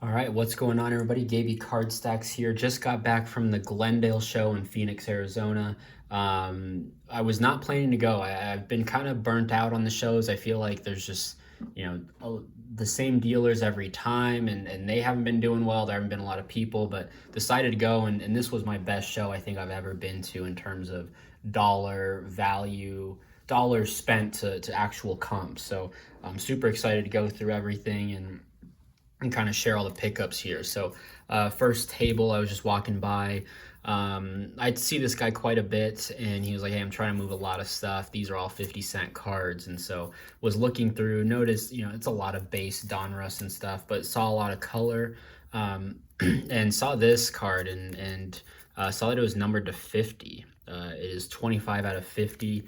All right, what's going on, everybody? Gaby Card Stacks here. Just got back from the Glendale show in Phoenix, Arizona. I was not planning to go. I've been kind of burnt out on the shows. I feel like there's just, the same dealers every time, and they haven't been doing well. There haven't been a lot of people, but decided to go, and this was my best show I think I've ever been to in terms of dollar value, dollars spent to actual comps. So I'm super excited to go through everything and kind of share all the pickups here. So first table, I was just walking by. I'd see this guy quite a bit, and he was like, hey, I'm trying to move a lot of stuff. These are all 50-cent cards. And so was looking through, noticed, it's a lot of base Donruss and stuff, but saw a lot of color, and saw this card and saw that it was numbered to 50. It is 25 out of 50.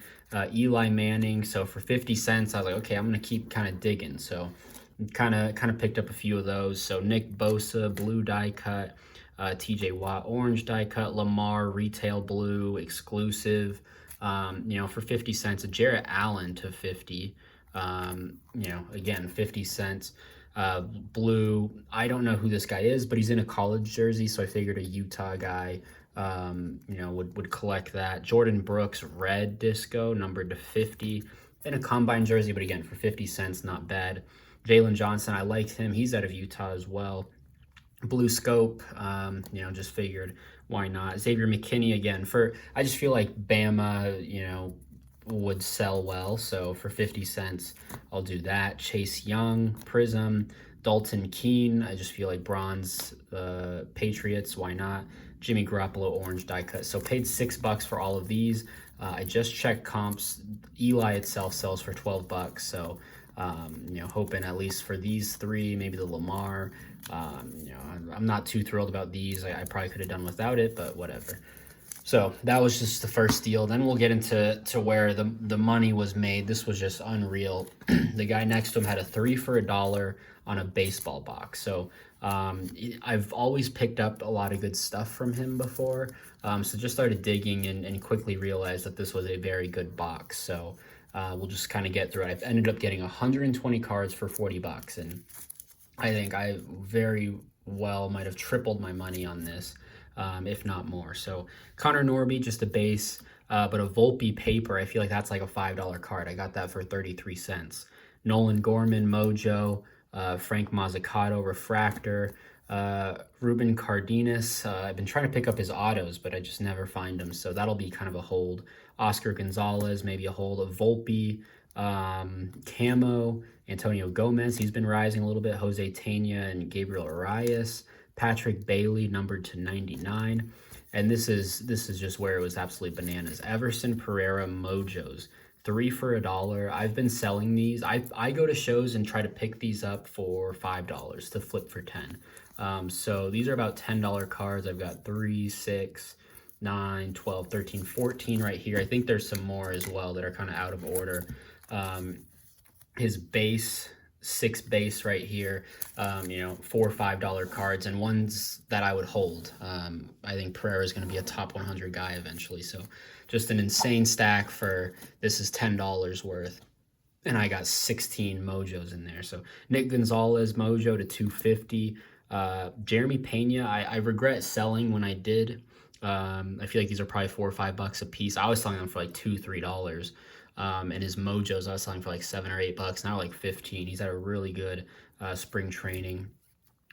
Eli Manning. So for 50 cents, I was like, okay, I'm going to keep kind of digging. So kind of picked up a few of those. So Nick Bosa, blue die cut, TJ Watt, orange die cut, Lamar, retail blue, exclusive, for 50 cents, a Jarrett Allen to 50, again, 50 cents. Blue, I don't know who this guy is, but he's in a college jersey, so I figured a Utah guy, would collect that. Jordan Brooks, red disco, numbered to 50, in a combine jersey, but again, for 50 cents, not bad. Jalen Johnson, I liked him. He's out of Utah as well. Blue scope, just figured why not. Xavier McKinney again. I just feel like Bama, would sell well. So for 50 cents, I'll do that. Chase Young, Prism, Dalton Keene. I just feel like bronze Patriots. Why not? Jimmy Garoppolo, orange die cut. So paid $6 for all of these. I just checked comps. Eli itself sells for $12. So hoping at least for these three, maybe the Lamar. I'm not too thrilled about these. I probably could have done without it, but whatever. So that was just the first deal. Then we'll get into where the money was made. This was just unreal. The guy next to him had a 3 for $1 on a baseball box. So I've always picked up a lot of good stuff from him before. So just started digging and quickly realized that this was a very good box. So we'll just kind of get through it. I've ended up getting 120 cards for $40, and I think I very well might have tripled my money on this, if not more. So Connor Norby, just a base, but a Volpe paper, I feel like that's like a $5 card. I got that for 33 cents. Nolan Gorman, Mojo, Frank Mazzucato, Refractor, Ruben Cardenas. I've been trying to pick up his autos, but I just never find them. So that'll be kind of a hold. Oscar Gonzalez, maybe a hold. Of Volpe, Camo, Antonio Gomez. He's been rising a little bit. Jose Tena and Gabriel Arias. Patrick Bailey, numbered to 99. And this is just where it was absolutely bananas. Everson Pereira Mojos. 3 for $1. I've been selling these. I go to shows and try to pick these up for $5 to flip for 10. So these are about $10 cards. I've got 3, 6, 9, 12, 13, 14 right here. I think there's some more as well that are kind of out of order. His base, 6 base right here, $4 or $5 cards, and ones that I would hold. I think Pereira is going to be a top 100 guy eventually. So just an insane stack for, this is $10 worth. And I got 16 Mojos in there. So Nick Gonzalez, Mojo to 250. Jeremy Pena, I regret selling when I did. I feel like these are probably $4 or $5 a piece. I was selling them for like $2, $3. And his Mojos, I was selling for like $7 or $8. Now like 15. He's had a really good spring training.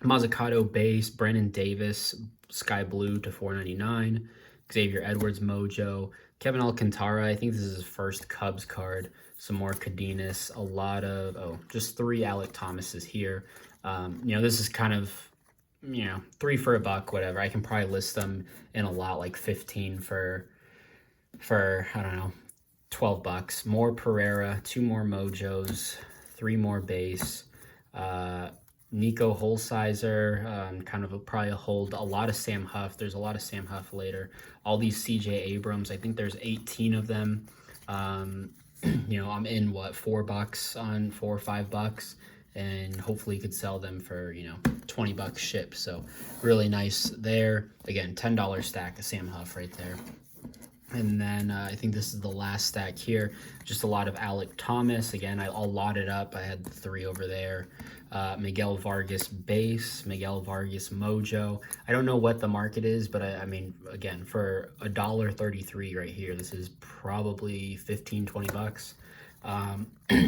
Mazzucato base, Brandon Davis, sky blue to $4.99. Xavier Edwards Mojo. Kevin Alcantara, I think this is his first Cubs card. Some more Cadenas, a lot of, just 3 Alec Thomases here. This is kind of, 3 for $1, whatever. I can probably list them in a lot, like 15 for I don't know, $12. More Pereira, 2 more Mojos, 3 more base. Nico Holsizer, kind of probably a hold. A lot of Sam Huff. There's a lot of Sam Huff later. All these CJ Abrams. I think there's 18 of them. I'm in $4 on $4 or $5, and hopefully could sell them for $20 ship. So really nice there. Again, $10 stack of Sam Huff right there. And then I think this is the last stack here. Just a lot of Alec Thomas. Again, I'll lot it up. I had 3 over there. Miguel Vargas base, Miguel Vargas mojo. I don't know what the market is, but I mean, again, for $1.33 right here, this is probably 15-20 bucks.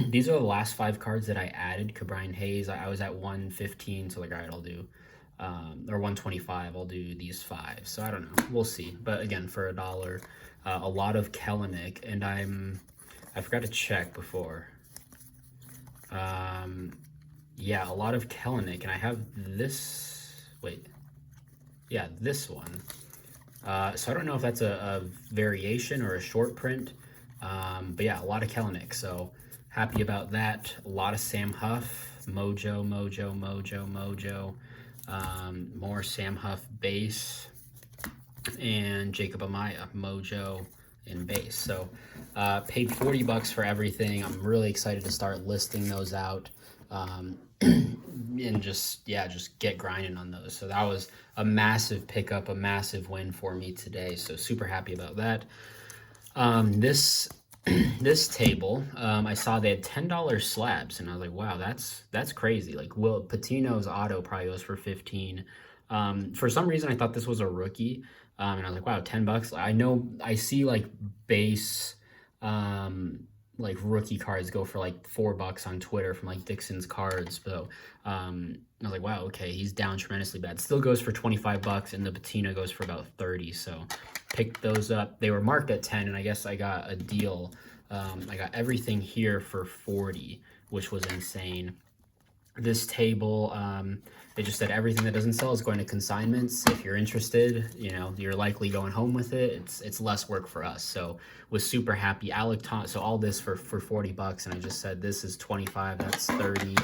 These are the last 5 cards that I added. Cabrian Hayes, I was at 115, so like, all right, I'll do, or 125, I'll do these 5. So I don't know, we'll see. But again, for $1, a lot of Kellenic, and I forgot to check before. Yeah, a lot of Kellenic, and I have this, wait, yeah, this one. So I don't know if that's a variation or a short print, but yeah, a lot of Kellenic, so happy about that. A lot of Sam Huff, mojo, mojo, mojo, mojo, more Sam Huff base, and Jacob Amaya, mojo, and base. So paid 40 bucks for everything. I'm really excited to start listing those out, and just get grinding on those. So that was a massive pickup, a massive win for me today. So super happy about that. This this table, I saw they had $10 slabs, and I was like, wow, that's crazy. Like, Will Patino's auto probably goes for 15. For some reason, I thought this was a rookie, and I was like, wow, 10 bucks. I know I see like base, like rookie cards go for like 4 bucks on Twitter from like Dixon's Cards. So I was like, wow, okay, he's down tremendously bad. Still goes for 25 bucks, and the Patino goes for about 30. So picked those up. They were marked at 10, and I guess I got a deal. I got everything here for 40, which was insane. This table, they just said everything that doesn't sell is going to consignments. If you're interested, you know, you're likely going home with it. It's less work for us. So was super happy. Alec Thomas, so all this for 40 bucks, and I just said this is 25, that's 30.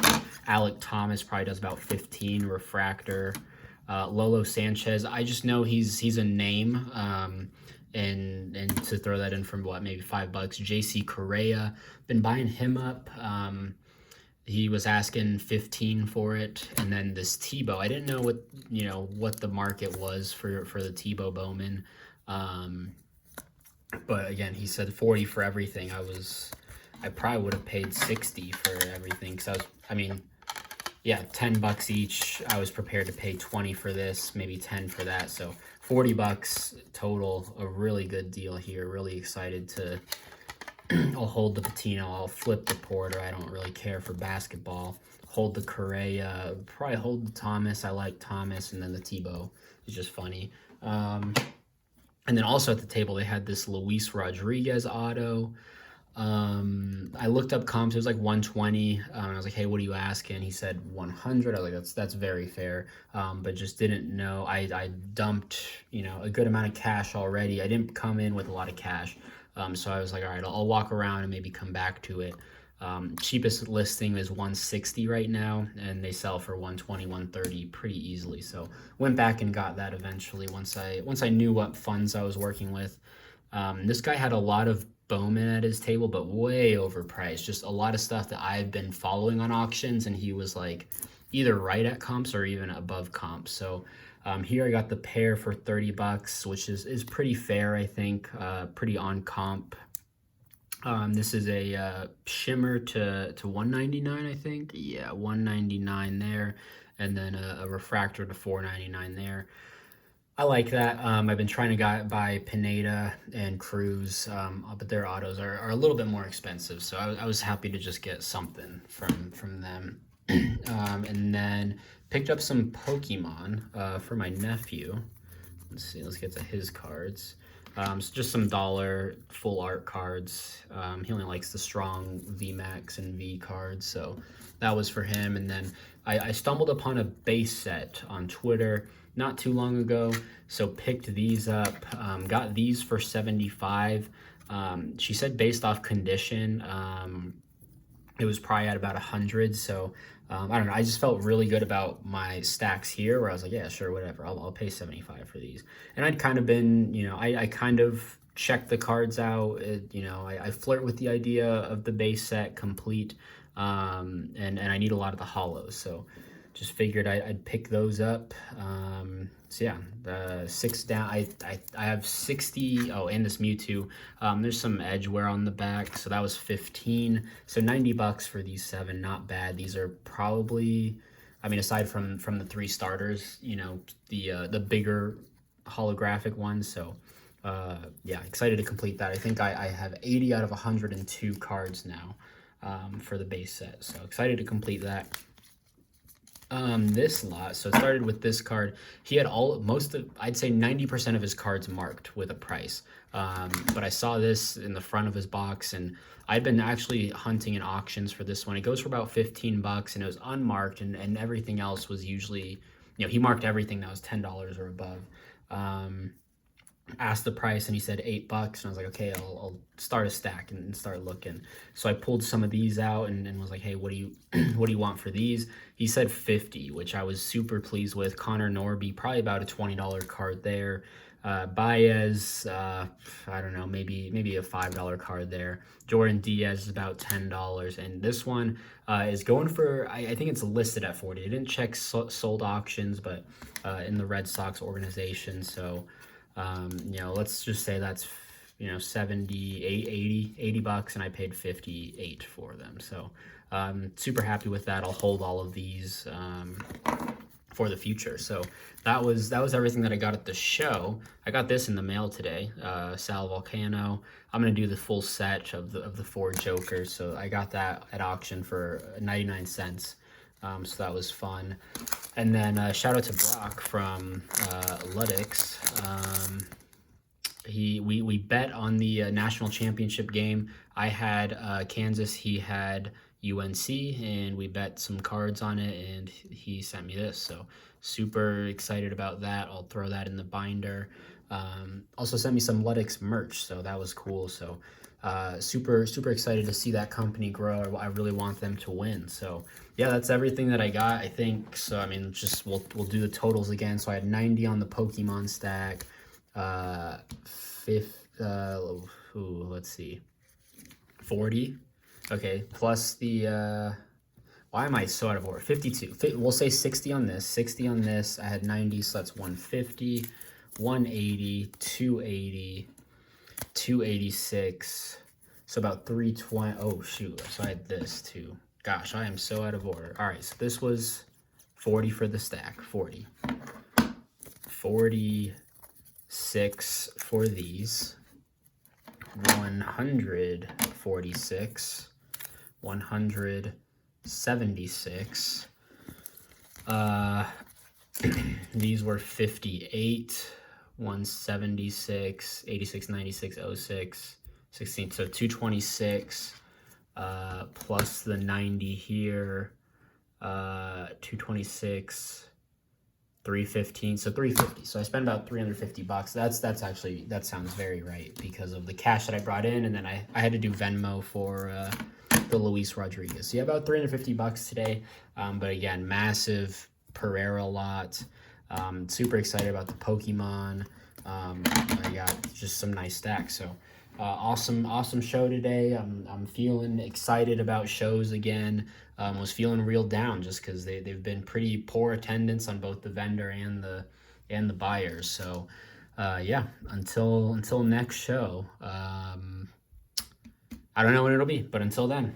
Alec Thomas probably does about 15. Refractor. Lolo Sanchez, I just know he's a name, and to throw that in from what, maybe 5 bucks. JC Correa, been buying him up. He was asking 15 for it, and then this Tebow, I didn't know what the market was for the Tebow Bowman, but again, he said 40 for everything. I probably would have paid 60 for everything, because yeah, 10 bucks each. I was prepared to pay 20 for this, maybe 10 for that. So 40 bucks total, a really good deal here. Really excited to, I'll hold the Patino, I'll flip the Porter. I don't really care for basketball. Hold the Correa, probably hold the Thomas. I like Thomas, and then the Tebow is just funny. And then also at the table, they had this Luis Rodriguez auto. I looked up comps, it was like 120, and I was like, hey, what are you asking? He said 100. I was like, that's very fair, but just didn't know. I dumped, a good amount of cash already. I didn't come in with a lot of cash, so I was like, all right, I'll walk around and maybe come back to it. Cheapest listing is 160 right now, and they sell for 120, 130 pretty easily. So went back and got that eventually once I knew what funds I was working with. This guy had a lot of Bowman at his table, but way overpriced. Just a lot of stuff that I've been following on auctions, and he was like either right at comps or even above comps. So here I got the pair for 30 bucks, which is pretty fair, I think, pretty on comp. This is a shimmer to 199, I think. Yeah, 199 there, and then a refractor to 499 there. I like that. I've been trying to buy Pineda and Cruz, but their autos are a little bit more expensive, so I was happy to just get something from them. And then picked up some Pokemon for my nephew. Let's see, let's get to his cards. So just some dollar full art cards. He only likes the strong VMAX and V cards, so that was for him. And then I stumbled upon a base set on Twitter not too long ago, so picked these up. Got these for 75. She said based off condition, it was probably at about 100. So I don't know. I just felt really good about my stacks here, where I was like, yeah, sure, whatever. I'll pay 75 for these. And I'd kind of been, I kind of checked the cards out. I flirt with the idea of the base set complete, and I need a lot of the hollows. So just figured I'd pick those up. So yeah, the 6 down. I have 60. Oh, and this Mewtwo. There's some edge wear on the back, so that was 15. So $90 for these 7. Not bad. These are probably, I mean, aside from the 3 starters, you know, the bigger holographic ones. So yeah, excited to complete that. I think I have 80 out of 102 cards now for the base set. So excited to complete that. This lot, so it started with this card. He had I'd say 90% of his cards marked with a price. But I saw this in the front of his box, and I'd been actually hunting in auctions for this one. It goes for about $15, and it was unmarked, and everything else was usually, you know, he marked everything that was $10 or above. Asked the price, and he said $8, and I was like, okay, I'll start a stack and start looking. So I pulled some of these out and was like, hey, what do you what do you want for these? He said 50, which I was super pleased with. Connor Norby, probably about a $20 card there. Baez, I don't know, maybe a $5 card there. Jordan Diaz is about $10, and this one is going for, I think it's listed at 40. I didn't check sold auctions, but in the Red Sox organization. So you know, let's just say that's, you know, 78, 80 bucks, and I paid 58 for them. So super happy with that. I'll hold all of these for the future. So that was everything that I got at the show. I got this in the mail today, Sal Volcano. I'm gonna do the full set of the 4 Jokers. So I got that at auction for 99 cents. So that was fun. And then shout out to Brock from Ludix. We bet on the national championship game. I had Kansas, he had UNC, and we bet some cards on it, and he sent me this. So super excited about that. I'll throw that in the binder. Also sent me some Ludix merch, so that was cool. So super excited to see that company grow. I really want them to win. So yeah, that's everything that I got, I think. So I mean, just we'll do the totals again. So I had 90 on the Pokemon stack. Let's see, 40. Okay, plus the why am I so out of order? 52. We'll say 60 on this. 60 on this. I had 90, so that's 150, 180, 280, 286. So about 320. Oh shoot! So I had this too. Gosh, I am so out of order. All right, so this was 40 for the stack. 40. 46 for these. 146. 176. These were 58. 176, 86, 96, 06, 16. So 226 plus the 90 here, 226, 315. So 350. So I spent about $350. That's actually, that sounds very right because of the cash that I brought in, and then I had to do Venmo for the Luis Rodriguez. So yeah, about $350 today. But again, massive Pereira lot. Super excited about the Pokemon. I got just some nice stacks. So awesome show today. I'm feeling excited about shows again. Was feeling real down just because they've been pretty poor attendance on both the vendor and the buyers. So yeah, until next show. I don't know when it'll be, but until then.